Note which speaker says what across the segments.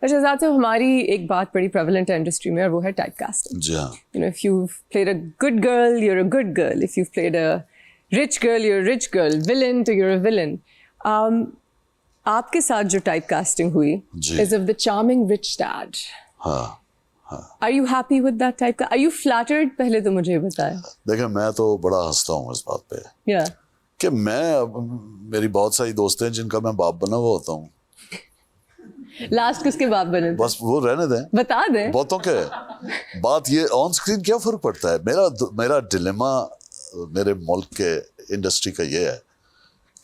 Speaker 1: اچھا ذات صاحب ہماری ایک بات بڑی پریولنٹ ہے انڈسٹری میں اور وہ ہے ٹائپ کاسٹنگ.
Speaker 2: جی ہاں.
Speaker 1: You know, if you've played a good girl, you're a good girl. If you've played a rich girl, you're a rich girl. Villain to you're a villain. آپ کے ساتھ جو ٹائپ کاسٹنگ ہوئی is of the charming rich dad.
Speaker 2: ہاں.
Speaker 1: Are you happy with that type کا? Are you flattered? پہلے تو مجھے بتائیں.
Speaker 2: دیکھیں میں تو بڑا ہنستا ہوں اس بات پہ
Speaker 1: Yeah.
Speaker 2: کہ میری بہت ساری دوست ہیں جن کا میں باپ بنا ہوا ہوتا ہوں.
Speaker 1: لاسٹ کس کے باپ بنے؟
Speaker 2: بس وہ رہنے دیں.
Speaker 1: بتا دیں.
Speaker 2: بہتوں کے بات یہ آن اسکرین کیا فرق پڑتا ہے. میرا ڈیلیما میرے ملک کے انڈسٹری کا یہ ہے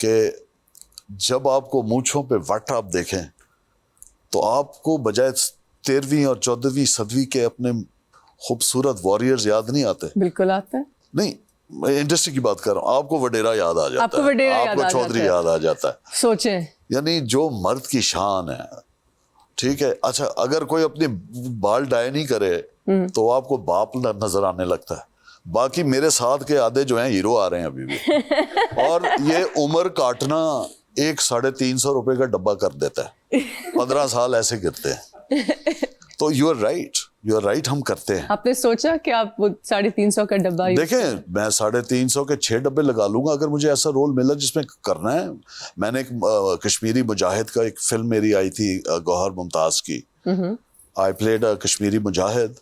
Speaker 2: کہ جب آپ کو مونچھوں پہ وٹ آپ دیکھیں تو آپ کو بجائے 13ویں اور 14ویں صدی کے اپنے خوبصورت واریئرز یاد نہیں آتے؟
Speaker 1: بالکل آتا ہے.
Speaker 2: نہیں میں انڈسٹری کی بات کر رہا ہوں. آپ کو وڈیرا یاد آ جاتا ہے, آپ کو چودھری یاد آ جاتا ہے.
Speaker 1: سوچیں
Speaker 2: یعنی جو مرد کی شان ہے, ٹھیک ہے. اچھا اگر کوئی اپنی بال ڈائی نہیں کرے تو آپ کو باپ نظر آنے لگتا ہے. باقی میرے ساتھ کے آدھے جو ہیں ہیرو آ رہے ہیں ابھی بھی, اور یہ عمر کاٹنا 350 روپے کا ڈبہ کر دیتا ہے. 15 سال ایسے گرتے ہیں. تو یو آر رائٹ ہم کرتے ہیں.
Speaker 1: آپ نے سوچا کہ آپ وہ 350 کا ڈبہ
Speaker 2: دیکھیں میں 350 کے 6 ڈبے لگا لوں گا اگر مجھے ایسا رول ملا جس میں کرنا ہے. میں نے ایک کشمیری مجاہد کا ایک فلم میری آئی تھی گوہر ممتاز کی, آئی پلیڈ کشمیری مجاہد,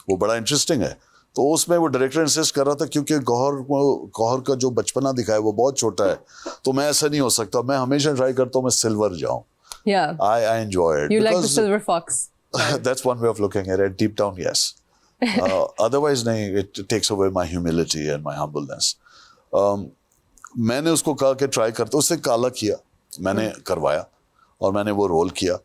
Speaker 2: وہ بڑا انٹرسٹنگ ہے. تو اس میں وہ ڈائریکٹر انسسٹ کر رہا تھا کیونکہ گوہر کا جو بچپنا دکھایا وہ بہت چھوٹا ہے, تو میں ایسا نہیں ہو سکتا. میں ہمیشہ ٹرائی کرتا ہوں میں سلور جاؤں. I enjoy it.
Speaker 1: You like the silver fox.
Speaker 2: That's one way of looking at it. Deep down, yes. Otherwise, it takes away my humility and my humbleness. میں نے اس کو کہا کہ ٹرائی کرتے, اس نے کالا کیا, میں نے کروایا اور میں نے وہ رول کیا.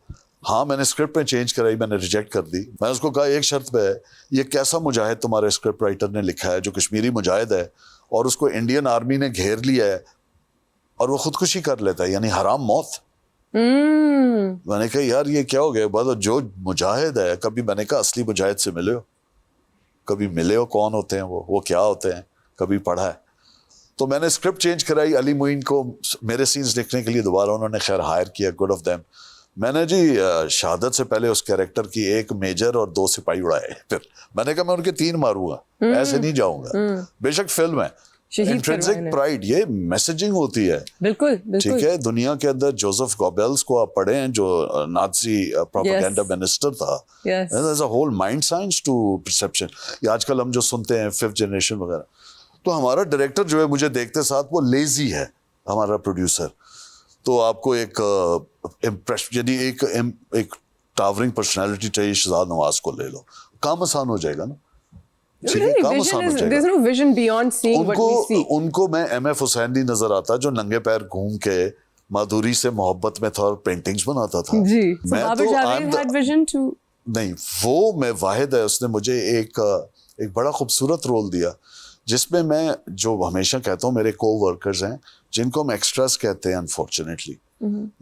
Speaker 2: ہاں میں نے اسکرپٹ میں چینج کرائی, میں نے ریجیکٹ کر دی. میں اس کو کہا ایک شرط پہ ہے, یہ کیسا مجاہد تمہارے اسکرپٹ رائٹر نے لکھا ہے جو کشمیری مجاہد ہے اور اس کو انڈین آرمی نے گھیر لیا ہے اور وہ خودکشی کر لیتا ہے, یعنی حرام موت. میں نے کہا یار یہ کیا ہو گیا. بات جو مجاہد ہے, کبھی میں نے کہا اصلی مجاہد سے ملے ہو, کبھی ملے ہو, کون ہوتے ہیں وہ کیا ہوتے ہیں, کبھی پڑھا ہے. تو میں نے اسکرپٹ چینج کرائی. علی معین کو میرے سینز لکھنے کے لیے دوبارہ انہوں نے خیر ہائر کیا, گڈ آف دیم. میں نے جی شہادت سے پہلے اس کیریکٹر کی 1 میجر اور 2 سپاہی اڑائے. پھر میں نے کہا میں ان کے 3 ماروں گا, ایسے نہیں جاؤں گا. بے شک فلم ہے, انٹرنسک پرائڈ, یہ میسیجنگ ہوتی ہے.
Speaker 1: بالکل
Speaker 2: ٹھیک ہے. دنیا کے اندر جوزف گوبیلس کو آپ پڑھیں جو نازی پروپیگنڈا منسٹر تھا. There's a whole mind science to perception. یہ آج کل ہم جو سنتے ہیں 5th جنریشن وغیرہ, تو ہمارا ڈائریکٹر جو ہے مجھے دیکھتے ساتھ وہ لیزی ہے, ہمارا پروڈیوسر. تو آپ کو ایک امپریشن یعنی ایک ٹاورنگ پرسنالٹی چاہیے. شہزاد نواز کو لے لو, کام آسان ہو جائے گا نا. ان کو میں ایم ایف حسین نہیں نظر آتا جو ننگے پیر گھوم کے مادھوری سے محبت میں تھا اور پینٹنگز بناتا تھا. نہیں, وہ میں واحد ہے. اس نے مجھے ایک بڑا خوبصورت رول دیا جس میں میں جو ہمیشہ کہتا ہوں میرے کو ورکرز ہیں جن کو ہم ایکسٹراز کہتے ہیں انفارچونیٹلی,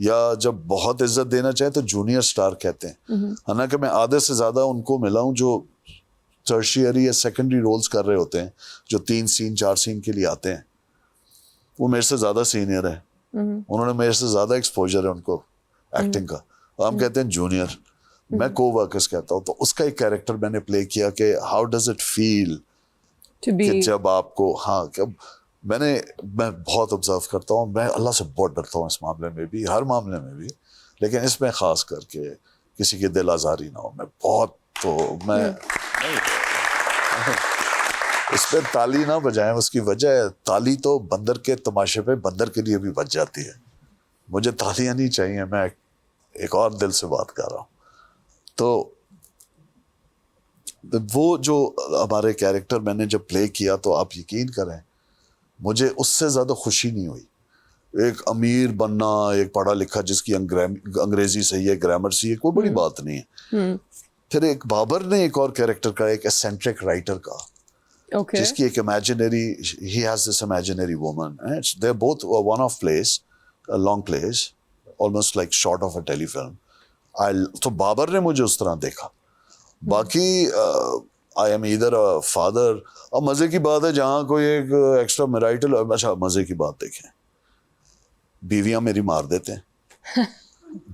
Speaker 2: یا جب بہت عزت دینا چاہیں تو جونیئر اسٹار کہتے ہیں. حالانکہ میں آدھے سے زیادہ ان کو ملا ہوں جو ٹرشیری یا سیکنڈری رولز کر رہے ہوتے ہیں, جو 3 سین 4 سین کے لیے آتے ہیں. وہ میرے سے زیادہ سینئر ہیں, انہوں نے میرے سے زیادہ ایکسپوجر ہے ان کو ایکٹنگ کا. ہم کہتے ہیں جونیئر, میں کو ورکرز کہتا ہوں. تو اس کا ایک کیریکٹر میں نے پلے کیا کہ ہاؤ ڈز اٹ فیل کہ جب آپ کو, ہاں میں بہت آبزرو کرتا ہوں. میں اللہ سے بہت ڈرتا ہوں اس معاملے میں بھی, ہر معاملے میں بھی, لیکن اس میں خاص کر کے کسی کی دل آزاری نہ ہو. میں بہت, تو میں اس پہ تالی نہ بجائیں, اس کی وجہ ہے تالی تو بندر کے تماشے پہ بندر کے لیے بھی بج جاتی ہے. مجھے تالیاں نہیں چاہیے, میں ایک اور دل سے بات کر رہا ہوں. تو وہ جو ہمارے کیریکٹر میں نے جب پلے کیا تو آپ یقین کریں مجھے اس سے زیادہ خوشی نہیں ہوئی. ایک امیر بننا, ایک پڑھا لکھا جس کی انگریزی صحیح ہے, گرامر صحیح ہے, کوئی بڑی بات نہیں ہے. پھر ایک بابر نے ایک اور کیریکٹر کا, ایک ایسینٹرک رائٹر کا, جس کی ایک imaginary, he has this imaginary woman, they are both one of plays, long plays, almost like sort of a telefilm. تو بابر نے مجھے اس طرح دیکھا. باقی آئی ایم ایدر فادر. اب مزے کی بات ہے جہاں کوئی ایک ایکسٹرا میرائٹل, اچھا مزے کی بات دیکھیں, بیویاں میری مار دیتے ہیں.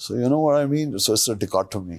Speaker 2: So you know what I mean? So it's a dichotomy.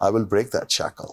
Speaker 2: I will break that shackle.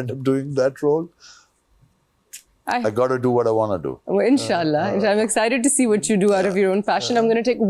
Speaker 2: end up doing that role, I got to do what I want to do.
Speaker 1: Well, inshallah. I'm excited to see what you do out of your own passion. I'm going to take